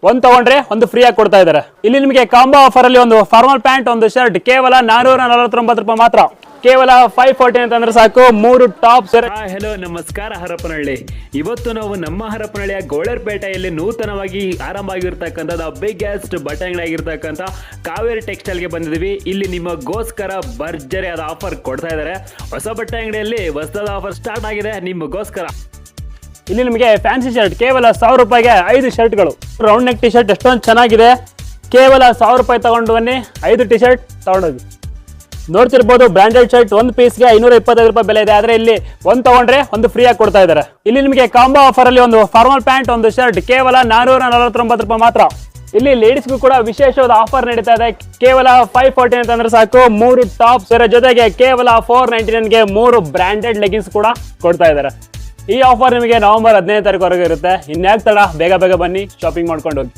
ಒಂದು ತಗೊಂಡ್ರೆ ಒಂದು ಫ್ರೀ ಆಗಿ ಕೊಡ್ತಾ ಇದ್ದಾರೆ. ಇಲ್ಲಿ ನಿಮಗೆ ಕಾಂಬೋ ಆಫರ್ ಅಲ್ಲಿ ಒಂದು ಫಾರ್ಮಲ್ ಪ್ಯಾಂಟ್, ಒಂದು ಶರ್ಟ್ ಕೇವಲ 449 ರೂಪಾಯಿ ಮಾತ್ರ. ಕೇವಲ 540 ಅಂತಂದ್ರೆ ಸಾಕು, 3 ಟಾಪ್. ಹೆಲೋ ನಮಸ್ಕಾರ ಹರಪನಹಳ್ಳಿ. ಇವತ್ತು ನಾವು ನಮ್ಮ ಹರಪನಹಳ್ಳಿಯ ಗೋಳರ್ಪೇಟೆಯಲ್ಲಿ ನೂತನವಾಗಿ ಆರಂಭ ಆಗಿರ್ತಕ್ಕಂಥದ್ದು ಬಿಗ್ಗೆಸ್ಟ್ ಬಟ್ಟೆ ಅಂಗಡಿ ಆಗಿರ್ತಕ್ಕಂಥ ಕಾವೇರಿ ಟೆಕ್ಸ್ಟೈಲ್ಗೆ ಬಂದಿದ್ದೀವಿ. ಇಲ್ಲಿ ನಿಮಗೋಸ್ಕರ ಭರ್ಜರಿ ಆದ ಆಫರ್ ಕೊಡ್ತಾ ಇದ್ದಾರೆ. ಹೊಸ ಬಟ್ಟೆ ಅಂಗಡಿಯಲ್ಲಿ ಹೊಸದಾದ ಆಫರ್ ಸ್ಟಾರ್ಟ್ ಆಗಿದೆ ನಿಮಗೋಸ್ಕರ. ಇಲ್ಲಿ ನಿಮಗೆ ಫ್ಯಾನ್ಸಿ ಶರ್ಟ್ ಕೇವಲ 1000 ರೂಪಾಯಿಗೆ 5 ಶರ್ಟ್ಗಳು. ರೌಂಡ್ ನೆಕ್ ಟಿ ಶರ್ಟ್ ಎಷ್ಟೊಂದು ಚೆನ್ನಾಗಿದೆ. ಕೇವಲ 1000 ರೂಪಾಯಿ ತಗೊಂಡು ಬನ್ನಿ, 5 ಟಿ ಶರ್ಟ್ ತಗೊಂಡೋಗಿ. ನೋಡ್ತಿರ್ಬೋದು ಬ್ರಾಂಡೆಡ್ ಶರ್ಟ್ ಒಂದು ಪೀಸ್ಗೆ 525 ರೂಪಾಯಿ ಬೆಲೆ ಇದೆ. ಆದರೆ ಇಲ್ಲಿ ಒಂದು ತಗೊಂಡ್ರೆ ಒಂದು ಫ್ರೀ ಆಗಿ ಕೊಡ್ತಾ ಇದ್ದಾರೆ. ಇಲ್ಲಿ ನಿಮಗೆ ಕಾಂಬೋ ಆಫರ್ ಅಲ್ಲಿ ಒಂದು ಫಾರ್ಮಲ್ ಪ್ಯಾಂಟ್, ಒಂದು ಶರ್ಟ್ ಕೇವಲ 449 ರೂಪಾಯಿ ಮಾತ್ರ. ಇಲ್ಲಿ ಲೇಡೀಸ್ಗೂ ಕೂಡ ವಿಶೇಷವಾದ ಆಫರ್ ನಡೀತಾ ಇದೆ. ಕೇವಲ 540 ಅಂತಂದ್ರೆ ಸಾಕು, 3 ಟಾಪ್ಸ್ ಇದರ ಜೊತೆಗೆ ಕೇವಲ 499ಗೆ 3 ಬ್ರಾಂಡೆಡ್ ಲೆಗಿನ್ಸ್ ಕೂಡ ಕೊಡ್ತಾ ಇದ್ದಾರೆ. ಈ ಆಫರ್ ನಿಮಗೆ ನವೆಂಬರ್ 15 ತಾರೀಕುವರೆಗೆ ಇರುತ್ತೆ. ಇನ್ಯಾಕ್ ತಡ, ಬೇಗ ಬನ್ನಿ, ಶಾಪಿಂಗ್ ಮಾಡ್ಕೊಂಡು ಹೋಗಿ.